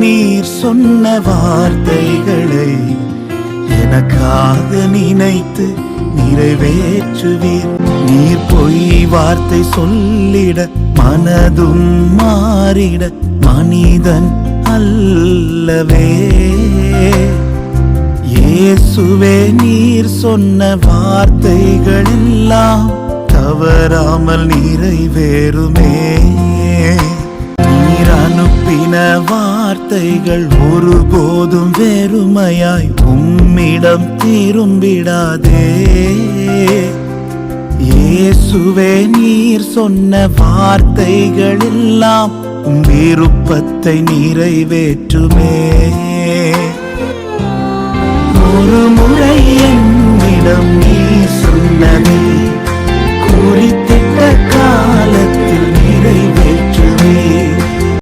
நீர் சொன்ன வார்த்தைகளை எனக்காக நினைத்து நிறைவேற்றுவீர். நீர் பொய் வார்த்தை சொல்லிட மனதும் மாறிட மனிதன் அல்லவே. இயேசுவே நீர் சொன்ன வார்த்தைகள் எல்லாம் தவறாமல் நிறைவேறுமே. நீர் அனுப்பின வார்த்தைகள் ஒருபோதும் வெறுமையாய் உம்மிடம் திரும்பிடாதே. இயேசுவே நீர் சொன்ன வார்த்தைகள் எல்லாம் உம் விருப்பத்தை நிறைவேற்றுமே. ஒரு முறை என்னிடம் நீர் சொன்னதை குறித்து